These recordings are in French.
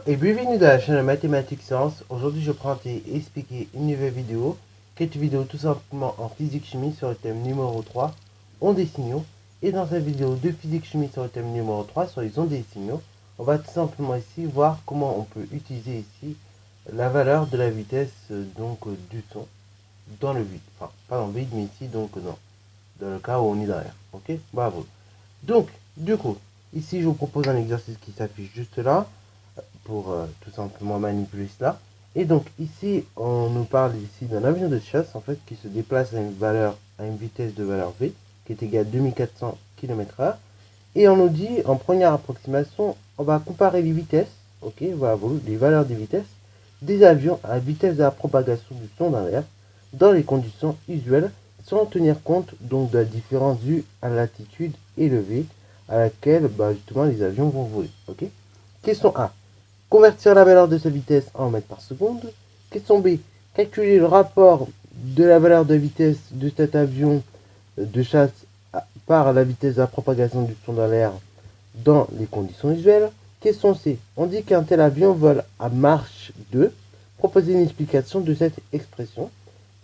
et bienvenue dans la chaîne Mathématiques Sciences. Aujourd'hui je vais présenter et expliquer une nouvelle vidéo, qui est une vidéo tout simplement en physique-chimie sur le thème numéro 3, ondes et signaux. Et dans cette vidéo de physique-chimie sur le thème numéro 3, sur les ondes et signaux, on va tout simplement ici voir comment on peut utiliser ici la valeur de la vitesse du son dans le vide. Enfin, pas dans le vide, mais ici donc dans le cas où on est dans l'air. Ok, bravo. Donc, du coup, ici je vous propose un exercice qui s'affiche juste là pour tout simplement manipuler cela. Et donc ici on nous parle ici d'un avion de chasse en fait qui se déplace à une vitesse de valeur v qui est égale à 2400 km/h. Et on nous dit en première approximation, on va comparer les vitesses, ok, voilà, les valeurs des vitesses des avions à la vitesse de la propagation du son dans l'air dans les conditions usuelles, sans tenir compte donc de la différence due à la latitude élevée à laquelle justement les avions vont voler. Ok. Question A. Convertir la valeur de sa vitesse en mètres par seconde. Question B. Calculer le rapport de la valeur de vitesse de cet avion de chasse par la vitesse de la propagation du son dans l'air dans les conditions usuelles. Question C. On dit qu'un tel avion vole à marche 2. Proposez une explication de cette expression.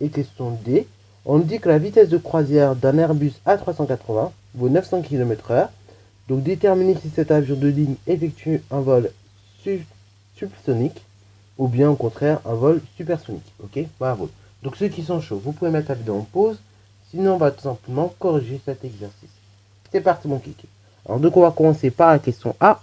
Et question D. On dit que la vitesse de croisière d'un Airbus A380 vaut 900 km/h. Donc déterminer si cet avion de ligne effectue un vol subsonique ou bien au contraire un vol supersonique. Ok, bravo. Donc ceux qui sont chauds, vous pouvez mettre la vidéo en pause. Sinon on va tout simplement corriger cet exercice. C'est parti mon kiki. Alors donc on va commencer par la question A.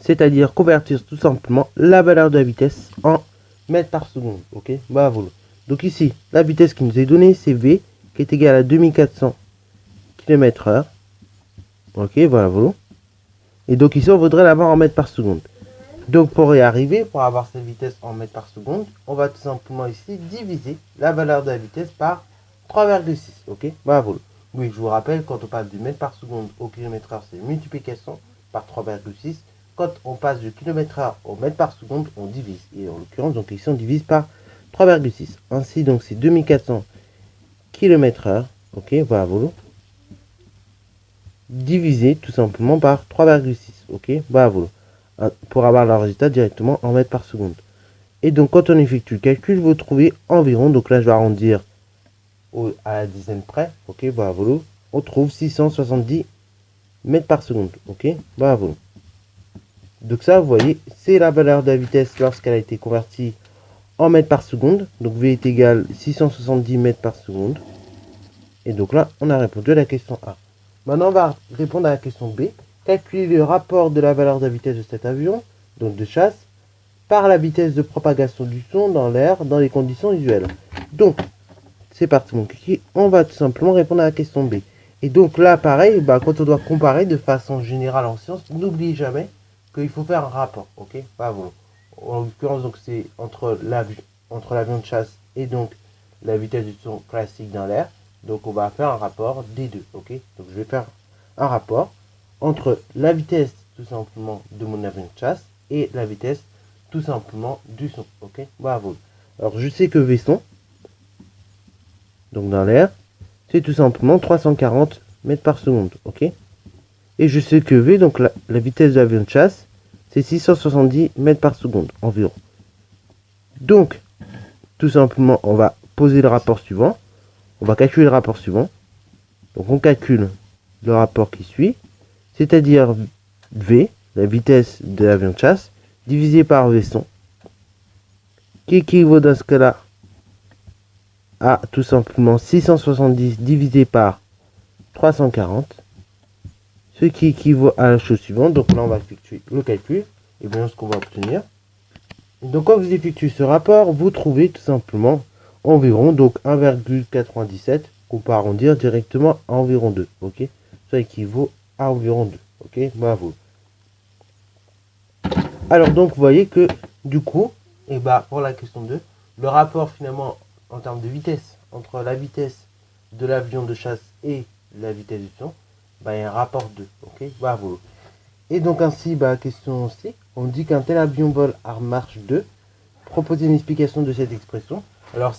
C'est-à-dire convertir tout simplement la valeur de la vitesse en mètres par seconde. Ok, bravo. Donc ici, la vitesse qui nous est donnée, c'est V, qui est égale à 2400 km/h. Ok, voilà. Et donc ici, on voudrait l'avoir en mètres par seconde. Donc pour y arriver, pour avoir cette vitesse en mètres par seconde, on va tout simplement ici diviser la valeur de la vitesse par 3,6. Ok, bravo. Oui, je vous rappelle, quand on passe du mètre par seconde au km/h, c'est multiplication par 3,6. Quand on passe du km/h au mètre par seconde, on divise. Et en l'occurrence, donc ici, on divise par 3,6. Ainsi, donc, c'est 2400 km/h. Ok, voilà, divisé tout simplement par 3,6. Ok, bravo. Pour avoir le résultat directement en mètres par seconde. Et donc, quand on effectue le calcul, vous trouvez environ, donc là, je vais arrondir à la dizaine près. Ok, bravo. On trouve 670 mètres par seconde. Ok, bravo. Donc ça, vous voyez, c'est la valeur de la vitesse lorsqu'elle a été convertie en mètres par seconde. Donc V est égal à 670 mètres par seconde. Et donc là, on a répondu à la question A. Maintenant, on va répondre à la question B. Calculer le rapport de la valeur de la vitesse de cet avion, donc de chasse, par la vitesse de propagation du son dans l'air dans les conditions usuelles. Donc, c'est parti mon kiki. On va tout simplement répondre à la question B. Et donc là, pareil, quand on doit comparer de façon générale en sciences, n'oubliez jamais qu'il faut faire un rapport. Ok, bravo. En l'occurrence, donc c'est entre l'avion de chasse et donc la vitesse du son classique dans l'air. Donc on va faire un rapport des deux. Ok, donc je vais faire un rapport entre la vitesse tout simplement de mon avion de chasse et la vitesse tout simplement du son. Ok, bravo. Alors je sais que V son, donc dans l'air, c'est tout simplement 340 mètres par seconde. Ok, et je sais que V, donc la vitesse de l'avion de chasse, c'est 670 mètres par seconde environ. Donc, tout simplement, on va poser le rapport suivant. On va calculer le rapport suivant. Donc, on calcule le rapport qui suit, c'est-à-dire V, la vitesse de l'avion de chasse, divisé par V son, qui équivaut dans ce cas-là à tout simplement 670 divisé par 340. Ce qui équivaut à la chose suivante. Donc là, on va effectuer le calcul. Et bien, ce qu'on va obtenir. Donc, quand vous effectuez ce rapport, vous trouvez tout simplement environ donc 1,97 qu'on peut arrondir directement à environ 2. Ok, ça équivaut à environ 2. Ok, bravo. Alors, donc, vous voyez que du coup, et pour la question 2, le rapport finalement en termes de vitesse entre la vitesse de l'avion de chasse et la vitesse du son, il y a un rapport 2. Ok, bravo. Et donc ainsi, question C, on dit qu'un tel avion vole à marche 2. Proposez une explication de cette expression. Alors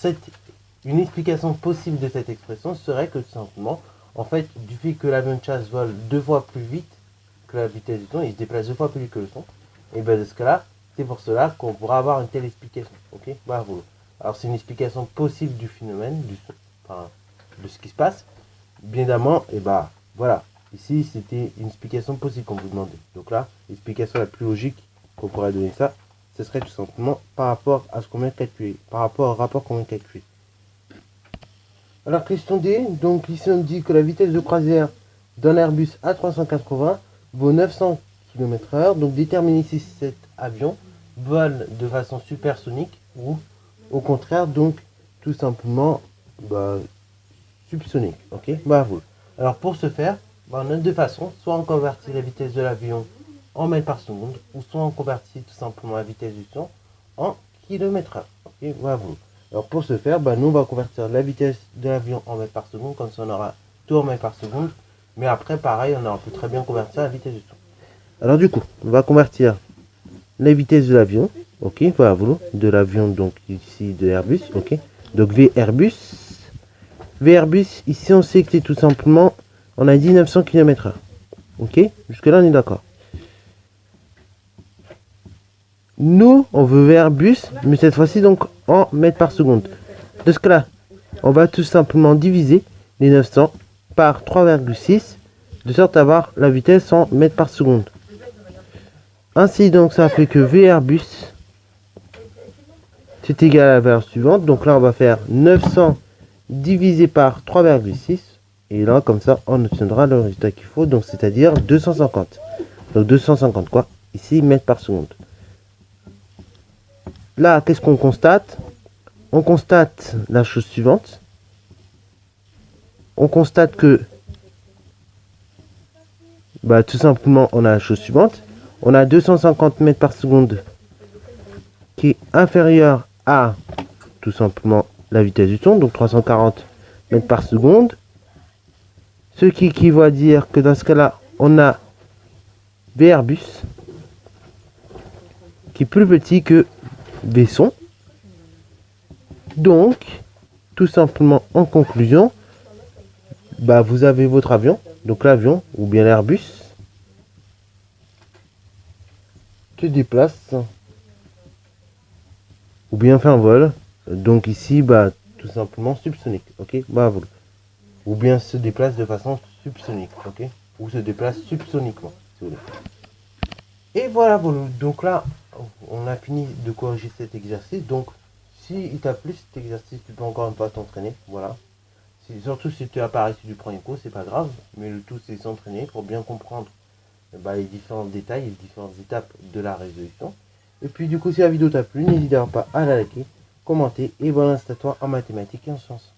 une explication possible de cette expression serait que tout simplement, en fait, du fait que l'avion de chasse vole 2 fois plus vite que la vitesse du son, il se déplace 2 fois plus vite que le son, Et bien de ce cas-là, c'est pour cela qu'on pourra avoir une telle explication. Ok, bravo. Alors c'est une explication possible du phénomène, enfin, de ce qui se passe. Bien évidemment, et bah voilà. Ici, c'était une explication possible qu'on vous demandait. Donc là, l'explication la plus logique qu'on pourrait donner ça, ce serait tout simplement par rapport à ce qu'on vient de calculer, par rapport au rapport qu'on vient de calculer. Alors question D, donc ici on dit que la vitesse de croisière d'un Airbus A380 vaut 900 km/h. Donc déterminez si cet avion vole de façon supersonique ou au contraire, donc tout simplement subsonique. Ok, bravo. Alors pour ce faire, on a deux façons. Soit on convertit la vitesse de l'avion en mètres par seconde, ou soit on convertit tout simplement la vitesse du son en km/h. Ok, bravo. Alors pour ce faire, nous on va convertir la vitesse de l'avion en mètres par seconde, comme ça on aura tout en mètres par seconde. Mais après, pareil, on peut très bien convertir la vitesse du son. Alors du coup, on va convertir la vitesse de l'avion, ok, bravo, de l'avion, donc ici de Airbus, ok. Donc Vairbus, ici on sait que c'est tout simplement, on a dit 900 km/h, ok, jusque là on est d'accord. Nous, on veut Vairbus, mais cette fois-ci donc en mètres par seconde. De ce cas-là, on va tout simplement diviser les 900 par 3,6, de sorte à avoir la vitesse en mètres par seconde. Ainsi donc ça fait que Vairbus c'est égal à la valeur suivante. Donc là on va faire 900 divisé par 3,6. Et là comme ça on obtiendra le résultat qu'il faut. Donc c'est-à-dire 250. Donc 250 quoi? Ici mètres par seconde. Là qu'est-ce qu'on constate? On constate la chose suivante. On constate que tout simplement on a la chose suivante. On a 250 mètres par seconde qui est inférieur à tout simplement la vitesse du son, donc 340 mètres par seconde. Ce qui équivaut à dire que dans ce cas-là, on a Vairbus qui est plus petit que Vaisson. Donc, tout simplement en conclusion, vous avez votre avion, donc l'avion ou bien l'Airbus se déplace ou bien fait un vol. Donc ici, tout simplement subsonique, ok, ou bien se déplace de façon subsonique, ok, ou se déplace subsoniquement, si vous voulez. Et voilà, donc là, on a fini de corriger cet exercice. Donc, si il t'a plu cet exercice, tu peux encore une fois t'entraîner, voilà. Surtout si tu as pas réussi du premier coup, c'est pas grave, mais le tout c'est s'entraîner pour bien comprendre les différents détails, les différentes étapes de la résolution. Et puis du coup, si la vidéo t'a plu, n'hésite pas à la liker, commenter et bon instant à toi en mathématiques et en sciences.